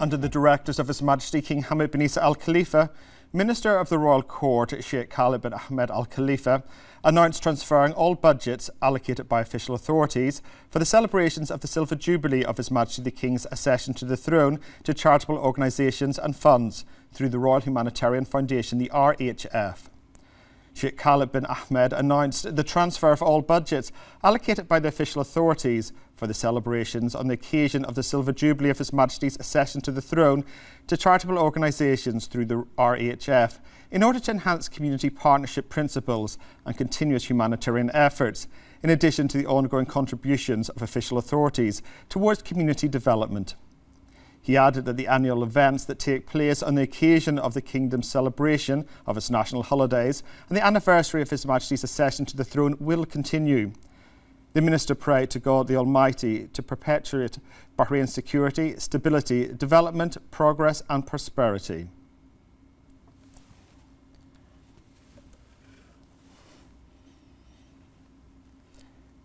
Under the directives of His Majesty King Hamad bin Isa Al Khalifa, Minister of the Royal Court Sheikh Khalid bin Ahmed Al Khalifa announced transferring all budgets allocated by official authorities for the celebrations of the Silver Jubilee of His Majesty the King's accession to the throne to charitable organisations and funds through the Royal Humanitarian Foundation, the RHF. Sheikh Khalid bin Ahmed announced the transfer of all budgets allocated by the official authorities for the celebrations on the occasion of the Silver Jubilee of His Majesty's accession to the throne to charitable organisations through the RHF in order to enhance community partnership principles and continuous humanitarian efforts, in addition to the ongoing contributions of official authorities towards community development. He added that the annual events that take place on the occasion of the Kingdom's celebration of its national holidays and the anniversary of His Majesty's accession to the throne will continue. The Minister prayed to God the Almighty to perpetuate Bahrain's security, stability, development, progress and prosperity.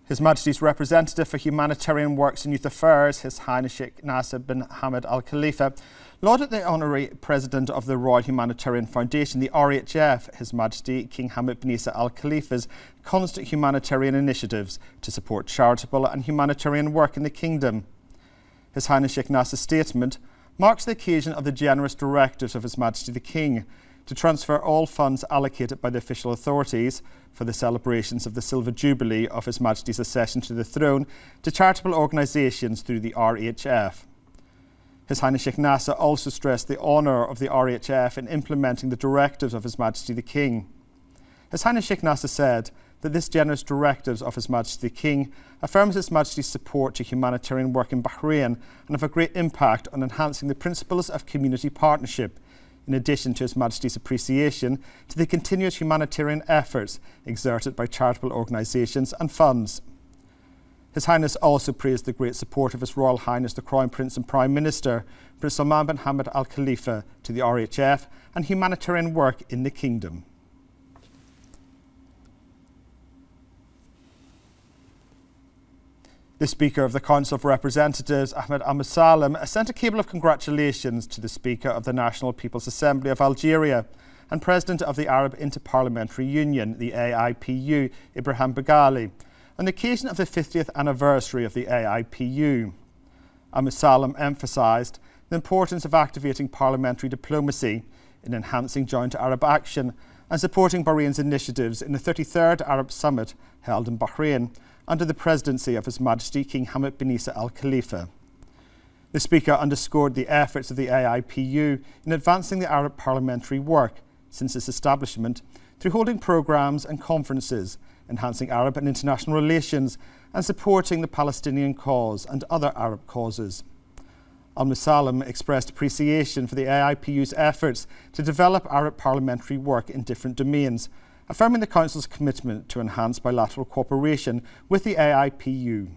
His Majesty's representative for humanitarian works and youth affairs, His Highness Sheikh Nasser bin Hamad Al Khalifa, lauded the Honorary President of the Royal Humanitarian Foundation, the RHF, His Majesty King Hamad bin Isa Al Khalifa's constant humanitarian initiatives to support charitable and humanitarian work in the Kingdom. His Highness Sheikh Nasser's statement marks the occasion of the generous directives of His Majesty the King to transfer all funds allocated by the official authorities for the celebrations of the Silver Jubilee of His Majesty's accession to the throne to charitable organisations through the RHF. His Highness Sheikh Nasser also stressed the honour of the RHF in implementing the directives of His Majesty the King. His Highness Sheikh Nasser said that this generous directives of His Majesty the King affirms His Majesty's support to humanitarian work in Bahrain and have a great impact on enhancing the principles of community partnership, in addition to His Majesty's appreciation to the continuous humanitarian efforts exerted by charitable organisations and funds. His Highness also praised the great support of His Royal Highness the Crown Prince and Prime Minister, Prince Salman bin Hamad Al Khalifa, to the RHF and humanitarian work in the Kingdom. The Speaker of the Council of Representatives, Ahmed Al-Musalem, sent a cable of congratulations to the Speaker of the National People's Assembly of Algeria and President of the Arab Interparliamentary Union, the AIPU, Ibrahim Baghali, on the occasion of the 50th anniversary of the AIPU. Al-Musalem emphasised the importance of activating parliamentary diplomacy in enhancing joint Arab action and supporting Bahrain's initiatives in the 33rd Arab Summit held in Bahrain under the presidency of His Majesty King Hamad bin Isa Al Khalifa. The Speaker underscored the efforts of the AIPU in advancing the Arab parliamentary work since its establishment through holding programmes and conferences, enhancing Arab and international relations and supporting the Palestinian cause and other Arab causes. Al-Musalem expressed appreciation for the AIPU's efforts to develop Arab parliamentary work in different domains, affirming the Council's commitment to enhance bilateral cooperation with the AIPU.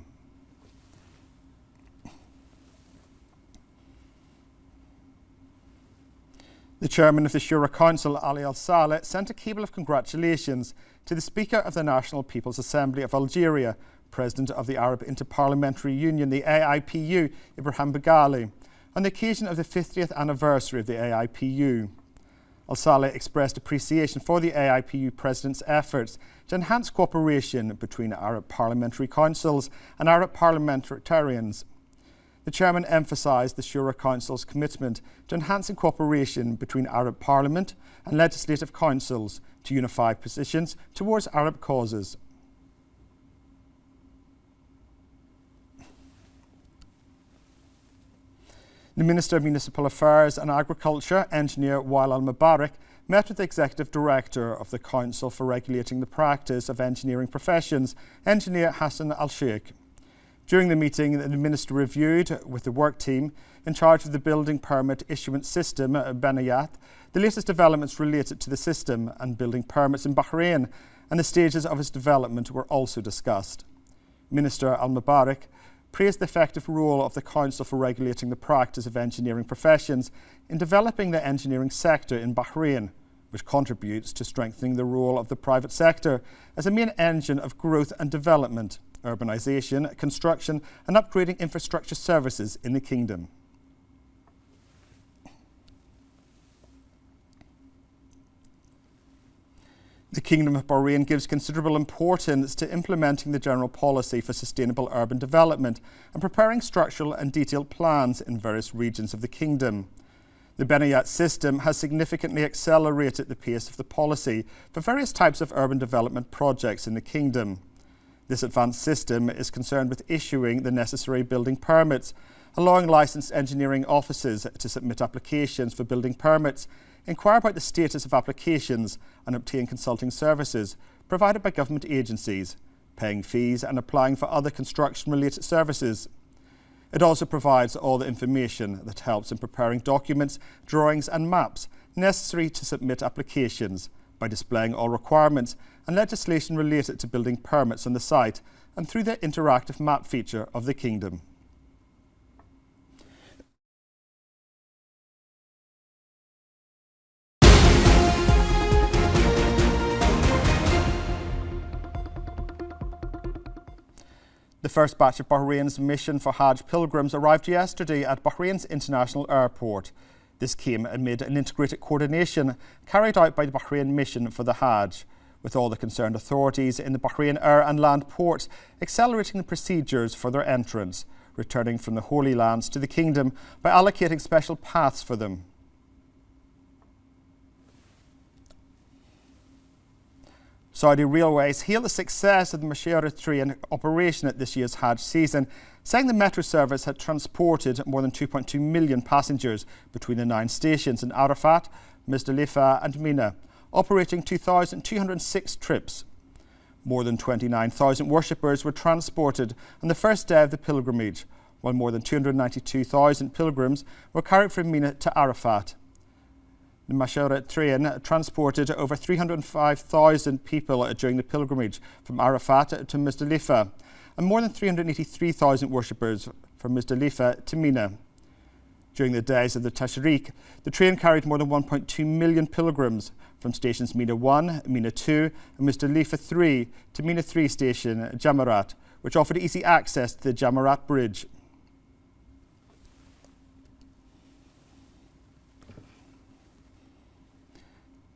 The Chairman of the Shura Council, Ali Al-Saleh, sent a cable of congratulations to the Speaker of the National People's Assembly of Algeria, President of the Arab Interparliamentary Union, the AIPU, Ibrahim Baghali, on the occasion of the 50th anniversary of the AIPU. Al-Saleh expressed appreciation for the AIPU President's efforts to enhance cooperation between Arab parliamentary councils and Arab parliamentarians. The Chairman emphasised the Shura Council's commitment to enhancing cooperation between Arab Parliament and legislative councils to unify positions towards Arab causes. The Minister of Municipal Affairs and Agriculture, Engineer Wael Al-Mubarak, met with the Executive Director of the Council for Regulating the Practice of Engineering Professions, Engineer Hassan Al-Sheikh. During the meeting, the Minister reviewed with the work team in charge of the building permit issuance system, Benayat, the latest developments related to the system and building permits in Bahrain, and the stages of its development were also discussed. Minister Al-Mubarak praised the effective role of the Council for Regulating the Practice of Engineering Professions in developing the engineering sector in Bahrain, which contributes to strengthening the role of the private sector as a main engine of growth and development, urbanisation, construction and upgrading infrastructure services in the Kingdom. The Kingdom of Bahrain gives considerable importance to implementing the general policy for sustainable urban development and preparing structural and detailed plans in various regions of the Kingdom. The Benayat system has significantly accelerated the pace of the policy for various types of urban development projects in the Kingdom. This advanced system is concerned with issuing the necessary building permits, allowing licensed engineering offices to submit applications for building permits, inquire about the status of applications and obtain consulting services provided by government agencies, paying fees and applying for other construction-related services. It also provides all the information that helps in preparing documents, drawings and maps necessary to submit applications by displaying all requirements and legislation related to building permits on the site and through the interactive map feature of the Kingdom. The first batch of Bahrain's mission for Hajj pilgrims arrived yesterday at Bahrain's international airport. This came amid an integrated coordination carried out by the Bahrain mission for the Hajj, with all the concerned authorities in the Bahrain air and land ports accelerating the procedures for their entrance, returning from the Holy Lands to the Kingdom by allocating special paths for them. Saudi Railways hailed the success of the Nshra train operation at this year's Hajj season, saying the metro service had transported more than 2.2 million passengers between the 9 stations in Arafat, Muzdalifah and Mina, operating 2,206 trips. More than 29,000 worshippers were transported on the first day of the pilgrimage, while more than 292,000 pilgrims were carried from Mina to Arafat. The Nshra train transported over 305,000 people during the pilgrimage from Arafat to Muzdalifah, and more than 383,000 worshippers from Muzdalifah to Mina. During the days of the Tashriq, the train carried more than 1.2 million pilgrims from stations Mina 1, Mina 2 and Muzdalifah 3 to Mina 3 station Jamarat, which offered easy access to the Jamarat bridge.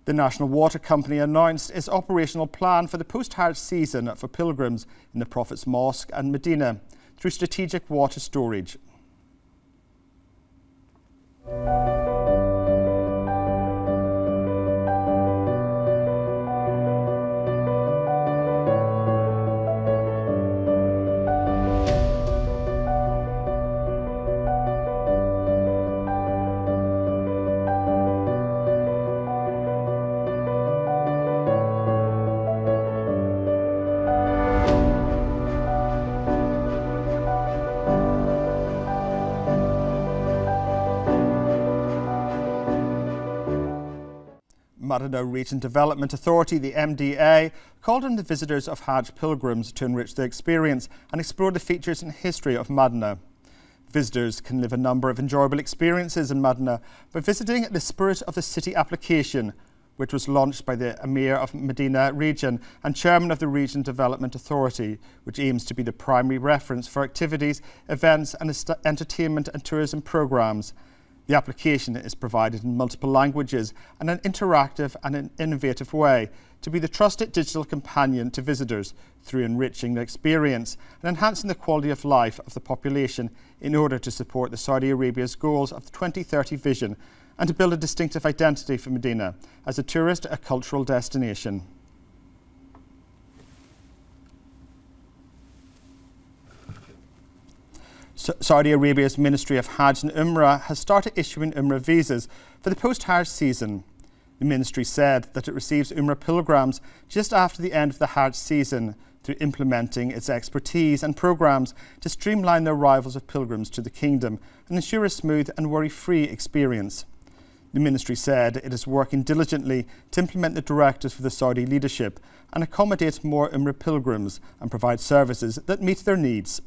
The National Water Company announced its operational plan for the post-Hajj season for pilgrims in the Prophet's Mosque and Medina through strategic water storage. Madinah Region Development Authority, the MDA, called on the visitors of Hajj pilgrims to enrich their experience and explore the features and history of Madinah. Visitors can live a number of enjoyable experiences in Madinah by visiting the Spirit of the City application, which was launched by the Emir of Medina Region and Chairman of the Region Development Authority, which aims to be the primary reference for activities, events and entertainment and tourism programmes. The application is provided in multiple languages and an interactive and an innovative way to be the trusted digital companion to visitors through enriching their experience and enhancing the quality of life of the population in order to support the Saudi Arabia's goals of the 2030 vision and to build a distinctive identity for Medina as a tourist and cultural destination. Saudi Arabia's Ministry of Hajj and Umrah has started issuing Umrah visas for the post-Hajj season. The ministry said that it receives Umrah pilgrims just after the end of the Hajj season through implementing its expertise and programmes to streamline the arrivals of pilgrims to the Kingdom and ensure a smooth and worry-free experience. The ministry said it is working diligently to implement the directives for the Saudi leadership and accommodate more Umrah pilgrims and provide services that meet their needs.